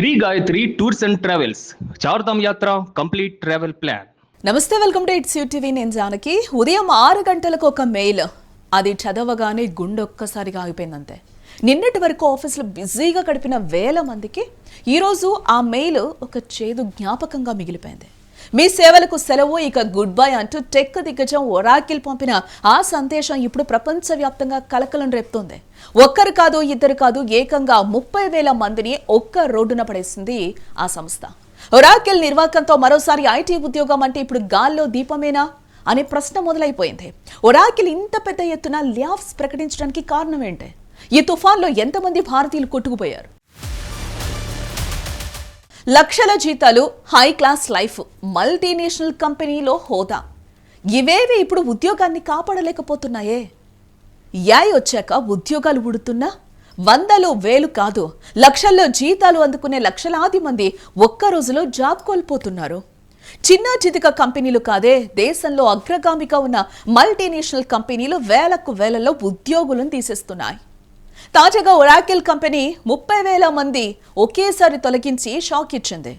Shri Gayatri tours and travels Chardham Yatra complete travel plan. నమస్తే, welcome to its TV. నేను జానకి. ఉదయం 6 గంటలకు ఒక మెయిల్, అది చదవగానే గుండె ఒక్కసారిగా ఆగిపోయిందంతే. నిన్నటి వరకు ఆఫీసులో బిజీగా గడిపిన వేల మందికి ఈరోజు ఆ మెయిల్ ఒక చేదు జ్ఞాపకంగా మిగిలిపోయింది. మీ సేవలకు సెలవు, ఇక గుడ్ బై అంటూ టెక్ దిగ్గజం ఒరాకిల్ పంపిన ఆ సందేశం ఇప్పుడు ప్రపంచవ్యాప్తంగా కలకలం రేపుతోంది. ఒక్కరు కాదు, ఇద్దరు కాదు, ఏకంగా 30,000 మందిని ఒక్క రోడ్డున పడేసింది ఆ సంస్థ. ఒరాకిల్ నిర్వాకంతో మరోసారి ఐటీ ఉద్యోగం అంటే ఇప్పుడు గాల్లో దీపమేనా అనే ప్రశ్న మొదలైపోయింది. ఒరాకిల్ ఇంత పెద్ద ఎత్తున లేఆఫ్స్ ప్రకటించడానికి కారణం ఏంటి? ఈ తుఫాన్లో ఎంతమంది భారతీయులు కొట్టుకుపోయారు? లక్షల జీతాలు, హై క్లాస్ లైఫ్, మల్టీనేషనల్ కంపెనీలో హోదా, ఇవేవి ఇప్పుడు ఉద్యోగాన్ని కాపాడలేకపోతున్నాయే. యాయ్ వచ్చాక ఉద్యోగాలు ఉడుతున్నా వందలు వేలు కాదు, లక్షల్లో జీతాలు అందుకునే లక్షలాది మంది ఒక్క రోజులో జాబ్ కోల్పోతున్నారు. చిన్న చితిక కంపెనీలు కాదే, దేశంలో అగ్రగామిగా ఉన్న మల్టీనేషనల్ కంపెనీలు వేలలో ఉద్యోగులను తీసేస్తున్నాయి. తాజాగా ఒరాకిల్ కంపెనీ 30,000 మంది ఒకేసారి తొలగించి షాక్ ఇచ్చింది.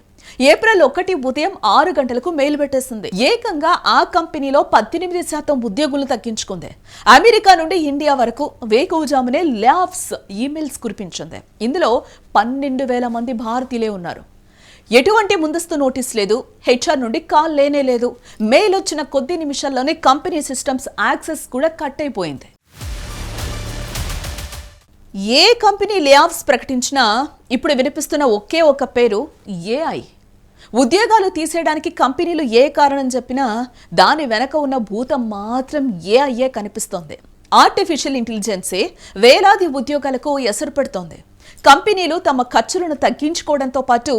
ఏప్రిల్ 1 ఉదయం 6 గంటలకు మెయిల్ పెట్టేసింది. ఏకంగా ఆ కంపెనీలో 18% ఉద్యోగులు తగ్గించుకుంది. అమెరికా నుండి ఇండియా వరకు వేకువజామునే లేఆఫ్స్ ఈమెయిల్స్ కురిపించింది. ఇందులో 12,000 మంది భారతీయులే ఉన్నారు. ఎటువంటి ముందస్తు నోటీస్ లేదు, హెచ్ఆర్ నుండి కాల్ లేనే లేదు. మెయిల్ వచ్చిన కొద్ది నిమిషాల్లోనే కంపెనీ సిస్టమ్స్ యాక్సెస్ కూడా కట్ అయిపోయింది. ఏ కంపెనీ లేఆఫ్స్ ప్రకటించినా ఇప్పుడు వినిపిస్తున్న ఒకే ఒక పేరు ఏఐ. ఉద్యోగాలు తీసేయడానికి కంపెనీలు ఏ కారణం చెప్పినా దాని వెనక ఉన్న భూతం మాత్రం ఏఐయే కనిపిస్తోంది. ఆర్టిఫిషియల్ ఇంటెలిజెన్సే వేలాది ఉద్యోగాలకు ఎసరు పెడుతోంది. కంపెనీలు తమ ఖర్చులను తగ్గించుకోవడంతో పాటు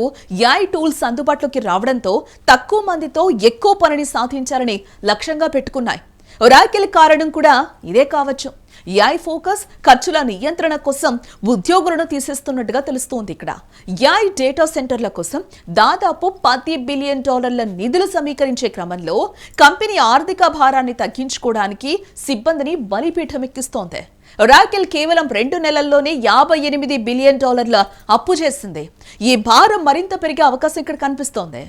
ఏఐ టూల్స్ అందుబాటులోకి రావడంతో తక్కువ మందితో ఎక్కువ పనిని సాధించాలని లక్ష్యంగా పెట్టుకున్నాయి. ఒరాకిల్ కారణం కూడా ఇదే కావచ్చు. ఏఐ ఫోకస్ ఖర్చుల నియంత్రణ కోసం ఉద్యోగులను తీసేస్తున్నట్టుగా తెలుస్తోంది. ఇక్కడ ఏఐ డేటా సెంటర్ల కోసం దాదాపు $10 బిలియన్ నిధులు సమీకరించే క్రమంలో కంపెనీ ఆర్థిక భారాన్ని తగ్గించుకోవడానికి సిబ్బందిని బలిపీఠం ఎక్కిస్తోంది. ఒరాకిల్ కేవలం 2 నెలల్లోనే $58 బిలియన్ అప్పు చేసింది. ఈ భారం మరింత పెరిగే అవకాశం ఇక్కడ కనిపిస్తోంది.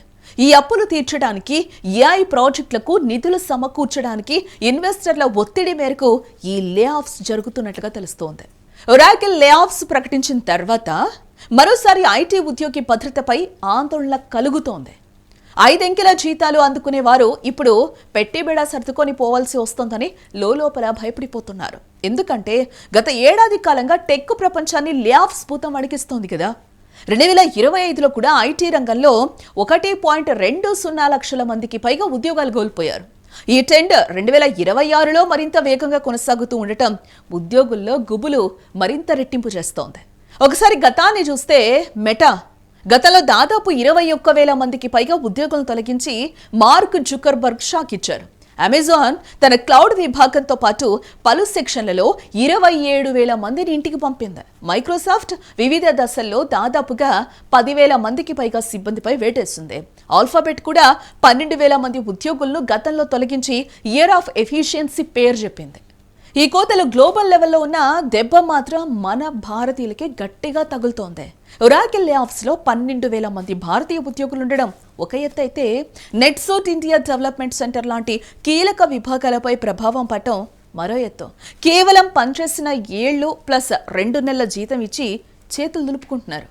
ఈ అప్పులు తీర్చడానికి, ఏఐ ప్రాజెక్టులకు నిధులు సమకూర్చడానికి ఇన్వెస్టర్ల ఒత్తిడి మేరకు ఈ లేఆఫ్స్ జరుగుతున్నట్లుగా తెలుస్తోంది. ఒరాకిల్ లేఆఫ్స్ ప్రకటించిన తర్వాత మరోసారి ఐటీ ఉద్యోగి భద్రతపై ఆందోళన కలుగుతోంది. 5 అంకెల జీతాలు అందుకునే వారు ఇప్పుడు పెట్టిబెడా సర్దుకొని పోవాల్సి వస్తోందని లోపల భయపడిపోతున్నారు. ఎందుకంటే గత ఏడాది కాలంగా టెక్ ప్రపంచాన్ని లేఆఫ్స్ భూతం అడిగిస్తోంది కదా. 2025లో కూడా ఐటీ రంగంలో 1.20 లక్షల మందికి పైగా ఉద్యోగాలు కోల్పోయారు. ఈ ట్రెండ్ 2026లో మరింత వేగంగా కొనసాగుతూ ఉండటం ఉద్యోగుల్లో గుబులు మరింత రెట్టింపు చేస్తోంది. ఒకసారి గతాన్ని చూస్తే మెటా గతంలో దాదాపు 21,000 మందికి పైగా ఉద్యోగులను తొలగించి మార్క్ జుకర్బర్గ్ షాక్ ఇచ్చారు. అమెజాన్ తన క్లౌడ్ విభాగంతో పాటు పలు సెక్షన్లలో 27,000 మందిని ఇంటికి పంపింది. మైక్రోసాఫ్ట్ వివిధ దశల్లో దాదాపుగా 10,000 మందికి పైగా సిబ్బందిపై వేటేస్తుంది. ఆల్ఫాబెట్ కూడా 12,000 మంది ఉద్యోగులను గతంలో తొలగించి ఇయర్ ఆఫ్ ఎఫిషియన్సీ పేరు చెప్పింది. ఈ కోతలు గ్లోబల్ లెవెల్లో ఉన్న దెబ్బ మాత్రం మన భారతీయులకే గట్టిగా తగులుతోంది. ఒరాకిల్ లేఆఫ్స్ లో 12,000 మంది భారతీయ ఉద్యోగులు ఉండడం ఒక ఎత్తు అయితే, నెట్సూట్ ఇండియా డెవలప్మెంట్ సెంటర్ లాంటి కీలక విభాగాలపై ప్రభావం పడటం మరో ఎత్తు. కేవలం పనిచేసిన ఏళ్లు ప్లస్ 2 నెలల జీతం ఇచ్చి చేతులు దులుపుకుంటున్నారు.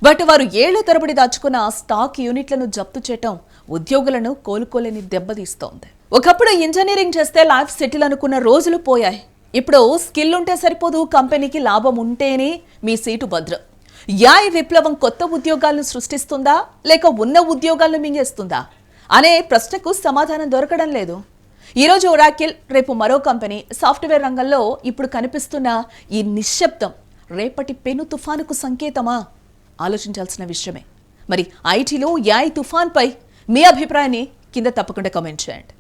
బట్ వారు ఏళ్ల తరబడి దాచుకున్న స్టాక్ యూనిట్లను జప్తు చేయటం ఉద్యోగులను కోలుకోలేని దెబ్బతీస్తోంది. ఒకప్పుడు ఇంజనీరింగ్ చేస్తే లైఫ్ సెటిల్ అనుకున్న రోజులు పోయాయి. ఇప్పుడు స్కిల్ ఉంటే సరిపోదు, కంపెనీకి లాభం ఉంటేనే మీ సీటు భద్రం. ఏఐ విప్లవం కొత్త ఉద్యోగాలను సృష్టిస్తుందా లేక ఉన్న ఉద్యోగాలను మింగేస్తుందా అనే ప్రశ్నకు సమాధానం దొరకడం లేదు. ఈరోజు ఒరాకిల్, రేపు మరో కంపెనీ. సాఫ్ట్వేర్ రంగంలో ఇప్పుడు కనిపిస్తున్న ఈ నిశ్శబ్దం రేపటి పెను తుఫానుకు సంకేతమా? ఆలోచించాల్సిన విషయమే. మరి ఐటీలో ఏఐ తుఫాన్పై మీ అభిప్రాయాన్ని కింద తప్పకుండా కామెంట్ చేయండి.